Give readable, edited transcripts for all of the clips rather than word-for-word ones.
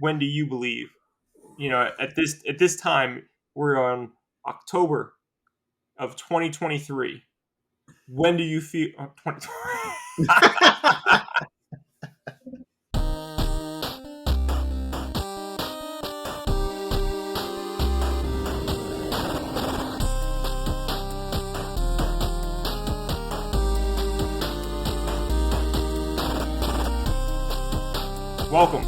when do you believe? At this time, we're on October of 2023. When do you feel 2020? Welcome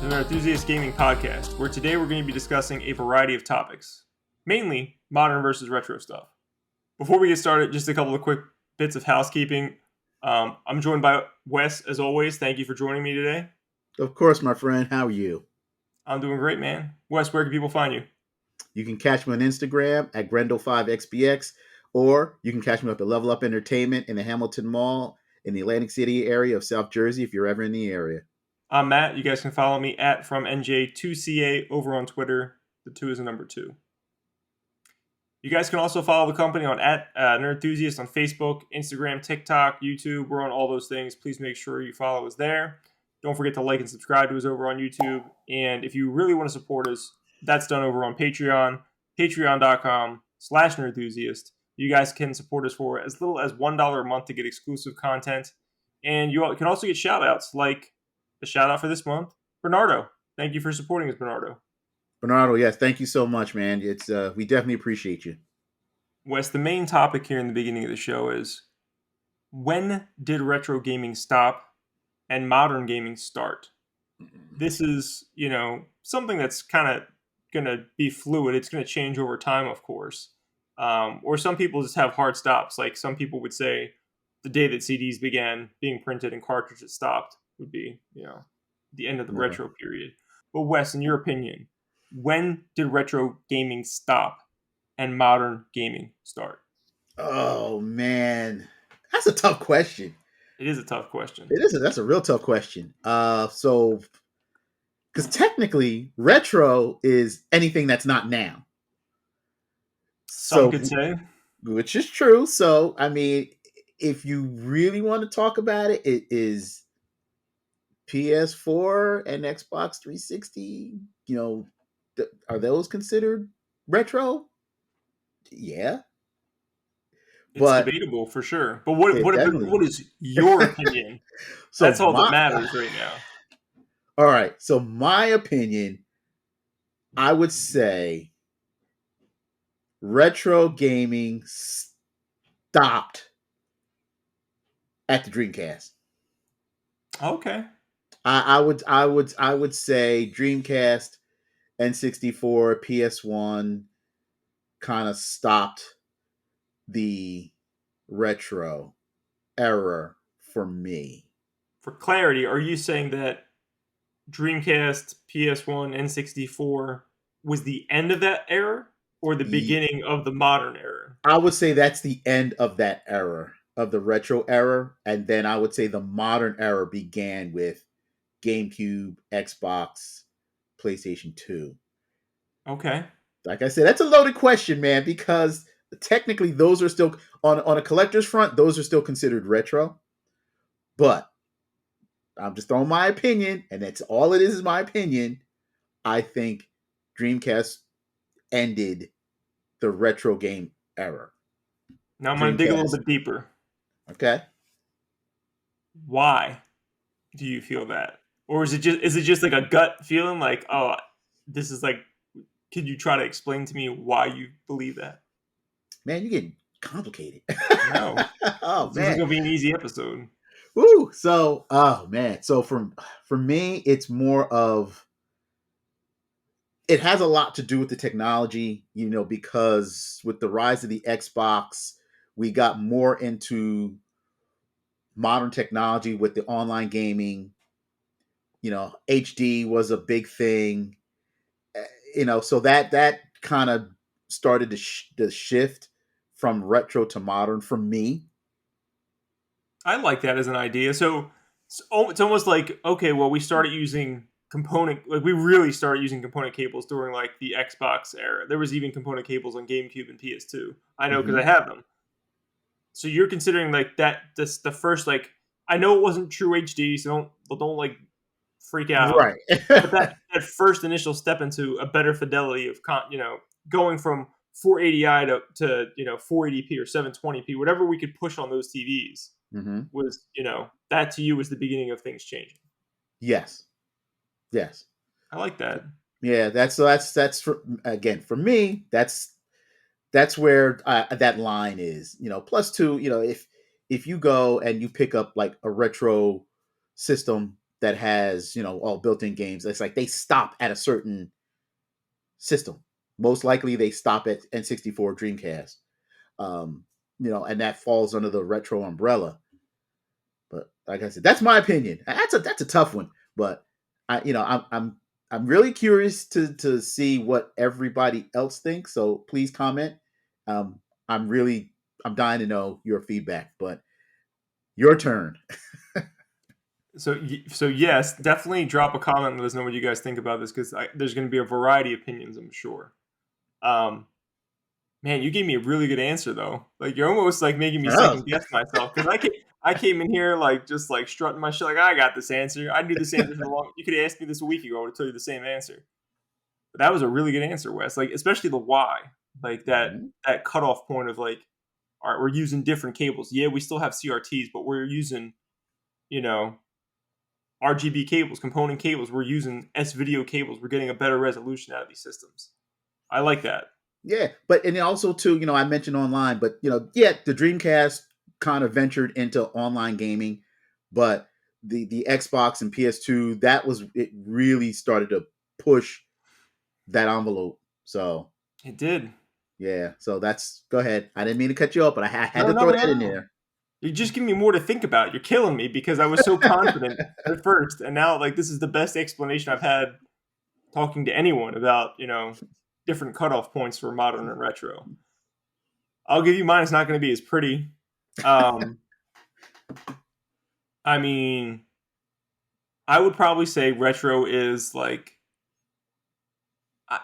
to the Enthusiast Gaming Podcast, where today we're going to be discussing a variety of topics, mainly modern versus retro stuff. Before we get started, just a couple of quick bits of housekeeping. I'm joined by Wes, as always. Thank you for joining me today. Of course, my friend. How are you? I'm doing great, man. Wes, where can people find you? You can catch me on Instagram at Grendel5XBX, or you can catch me up at Level Up Entertainment in the Hamilton Mall in the Atlantic City area of South Jersey if you're ever in the area. I'm Matt. You guys can follow me at FromNJ2CA over on Twitter. The 2 is the number 2. You guys can also follow the company on at Nerd Enthusiast on Facebook, Instagram, TikTok, YouTube. We're on all those things. Please make sure you follow us there. Don't forget to like and subscribe to us over on YouTube. And if you really want to support us, that's done over on Patreon, patreon.com/nerdenthusiast. You guys can support us for as little as $1 a month to get exclusive content. And you can also get shout-outs, like the shout-out for this month, Bernardo. Thank you for supporting us, Bernardo. Bernardo, yes, thank you so much, man. It's we definitely appreciate you. Wes, the main topic here in the beginning of the show is, when did retro gaming stop and modern gaming start? This is, something that's kind of going to be fluid. It's going to change over time, of course. Or some people just have hard stops. Like some people would say the day that CDs began being printed and cartridges stopped would be, the end of the retro period. But Wes, in your opinion, when did retro gaming stop and modern gaming start? Oh, man. That's a tough question. It is a tough question. It is. That's a real tough question. Because technically, retro is anything that's not now. Some could say. Which is true. So, I mean, if you really want to talk about it, it is PS4 and Xbox 360. Are those considered retro? Yeah. It's debatable for sure. But what is your opinion? So that's all that matters right now. All right. So my opinion, I would say retro gaming stopped at the Dreamcast. Okay. I would say Dreamcast, N64, PS1 kind of stopped the retro era for me. For clarity, are you saying that Dreamcast, PS1, N64 was the end of that era or the beginning of the modern era? I would say that's the end of that era, of the retro era. And then I would say the modern era began with GameCube, Xbox, PlayStation 2. Okay. Like I said, that's a loaded question, man, because technically those are still, on a collector's front, those are still considered retro. But I'm just throwing my opinion, and that's all it is my opinion. I think Dreamcast ended the retro game era. Now I'm going to dig a little bit deeper. Okay. Why do you feel that? Or is it just like a gut feeling like, oh, this is like, could you try to explain to me why you believe that? Man, you're getting complicated. No. Oh, this is going to be an easy episode. Woo! So, oh man. So for me, it's more of, it has a lot to do with the technology, because with the rise of the Xbox, we got more into modern technology with the online gaming. HD was a big thing. So that kind of started the shift from retro to modern for me. I like that as an idea. So it's almost like, okay, well, we started using we really started using component cables during like the Xbox era. There was even component cables on GameCube and PS2. I know because I have them. So you're considering like that, the first, like, I know it wasn't true HD, so don't like freak out. Right. But that first initial step into a better fidelity of going from 480i to 480p or 720p, whatever we could push on those TVs Hmm. was, that to you was the beginning of things changing. Yes. Yes. I like that. Yeah. That's again for me. That's where that line is. Plus two. If you go and you pick up like a retro system that has all built-in games, it's like they stop at a certain system. Most likely, they stop at N64, Dreamcast. Um, and that falls under the retro umbrella. But like I said, that's my opinion. That's a tough one. But I'm really curious to see what everybody else thinks. So please comment. Um, I'm really I'm dying to know your feedback. But your turn. So yes, definitely drop a comment and let us know what you guys think about this, because there's going to be a variety of opinions, I'm sure. Um, Man, you gave me a really good answer though. Like you're almost like making me Oh, second guess myself, because I came in here like just like strutting my shit like I got this answer. I knew this answer for long. You could have asked me this a week ago. I would have told you the same answer. But that was a really good answer, Wes. Like especially the why, like Mhm. that cutoff point of like, all right, we're using different cables. Yeah, we still have CRTs, but we're using you know RGB cables, component cables. We're using S video cables. We're getting a better resolution out of these systems. I like that. Yeah, but and also too, I mentioned online, but yeah, the Dreamcast kind of ventured into online gaming, but the Xbox and PS2, that was it really started to push that envelope. So It did. yeah, so that's go ahead. I didn't mean to cut you off, but I had No, to no, throw that in no. there. You're just giving me more to think about. You're killing me because I was so confident at first, and now like this is the best explanation I've had talking to anyone about different cutoff points for modern and retro. I'll give you mine. It's not going to be as pretty. Um, I mean, I would probably say retro is like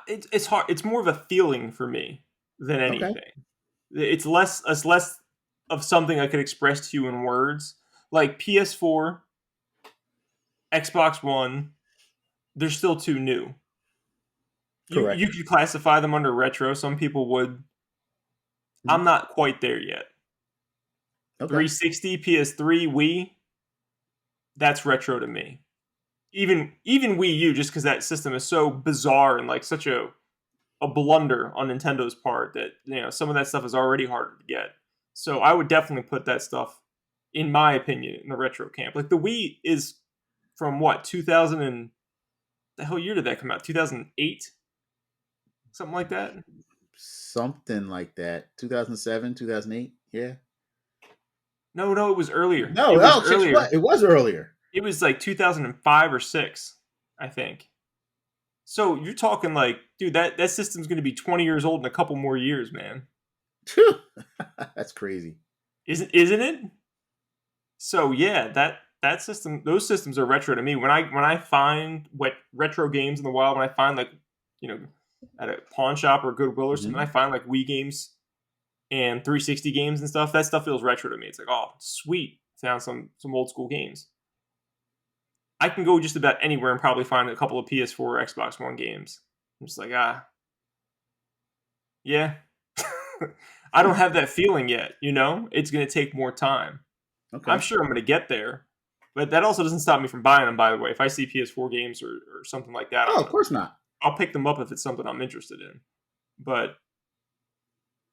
it's hard. It's more of a feeling for me than Okay, anything. It's less of something I could express to you in words. Like PS4, Xbox One, they're still too new. You correct. could classify them under retro. Some people would. Mhm. I'm not quite there yet. Okay. 360, PS3, Wii, that's retro to me. Even Wii U, just because that system is so bizarre and like such a blunder on Nintendo's part that some of that stuff is already harder to get. So I would definitely put that stuff, in my opinion, in the retro camp. Like the Wii is from what 2000 and the hell year did that come out? 2008, something like that. Something like that. 2007, 2008. Yeah. No, no, it was earlier. It No, was oh, guess earlier. what? It was earlier. It was like 2005 or 6, I think. So you're talking like, dude, that system's going to be 20 years old in a couple more years, man. Phew. That's crazy. Isn't it? So yeah, that system, those systems are retro to me. When I find what retro games in the wild, when I find like, you know, at a pawn shop or Goodwill or something, I Hmm. find like Wii games and 360 games and stuff. That stuff feels retro to me. It's like, oh, sweet, found some old school games. I can go just about anywhere and probably find a couple of PS4 or Xbox One games. I'm just like, yeah. I don't have that feeling yet, It's going to take more time. I'm Okay. sure I'm going to get there, but that also doesn't stop me from buying them, by the way. If I see PS4 games or something like that, Oh, of course not. I'll pick them up if it's something I'm interested in. But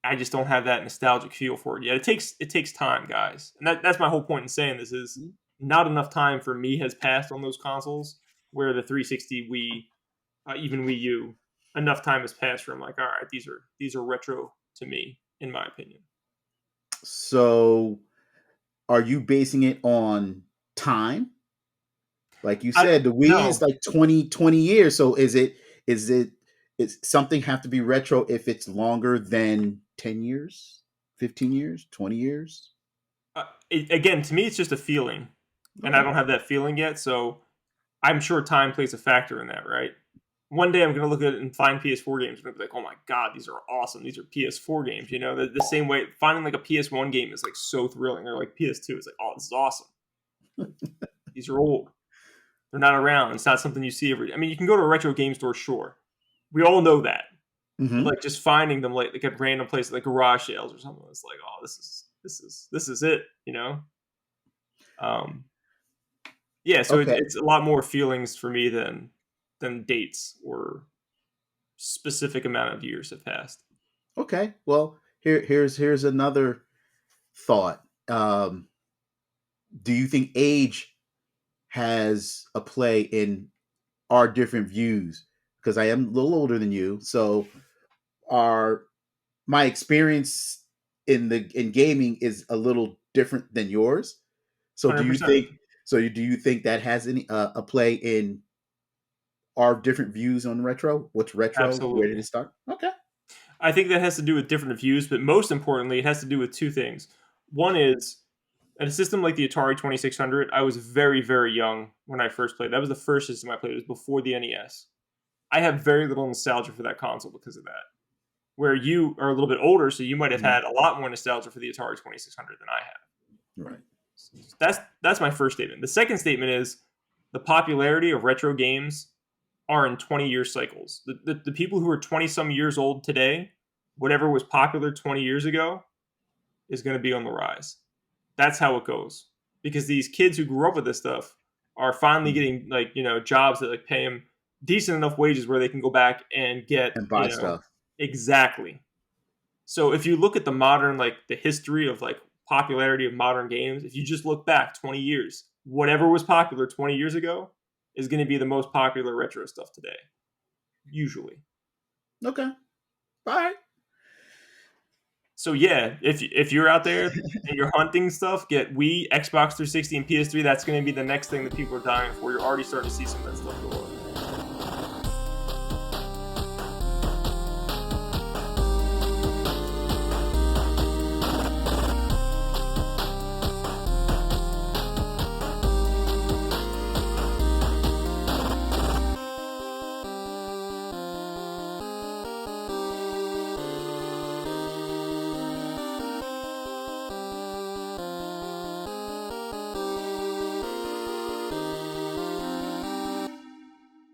I just don't have that nostalgic feel for it yet. It takes time, guys. And that's my whole point in saying this is not enough time for me has passed on those consoles where the 360 Wii, even Wii U, enough time has passed where I'm like, all right, these are retro to me, in my opinion. So, are you basing it on time? Like you I said, the Wii is no, like 20 years. So is something have to be retro if it's longer than 10 years, 15 years, 20 years? again, to me, it's just a feeling, and I Okay. don't have that feeling yet. So I'm sure time plays a factor in that, right? One day I'm going to look at it and find PS4 games and be like, oh my god, these are awesome. These are PS4 games. The same way finding like a PS1 game is like so thrilling. Or like PS2 is like, oh, this is awesome. Like, these are old. They're not around. It's not something you see every. I mean, you can go to a retro game store, sure. We all know that, but Mm-hmm. like just finding them like at random places, like garage sales or something, it's like, oh, this is it, you know. Um, yeah, so Okay. it's a lot more feelings for me than dates or specific amount of years have passed. Okay. Well, here's another thought. Um, do you think age has a play in our different views? Because I am a little older than you, so our my experience in gaming is a little different than yours. So do you 100%. think do you think that has any a play in our different views on retro? What's retro? Where did it Absolutely. start? Okay. I think that has to do with different views, but most importantly, it has to do with two things. One is at a system like the Atari 2600, I was very, very young when I first played. That was the first system I played. It was before the NES. I have very little nostalgia for that console because of that. Where you are a little bit older, so you might have Mhm. had a lot more nostalgia for the Atari 2600 than I have. Right. That's my first statement. The second statement is the popularity of retro games are in 20-year cycles. The people who are 20 some years old today, whatever was popular 20 years ago, is going to be on the rise. That's how it goes. Because these kids who grew up with this stuff are finally Mhm. getting like, jobs that like pay them decent enough wages where they can go back and get, And buy stuff. exactly. So if you look at the modern, like the history of like popularity of modern games, if you just look back 20 years, whatever was popular 20 years ago is going to be the most popular retro stuff today, usually. Okay. All right. So yeah, if you're out there and you're hunting stuff, get Wii, Xbox 360, and PS3. That's going to be the next thing that people are dying for. You're already starting to see some of that stuff go up.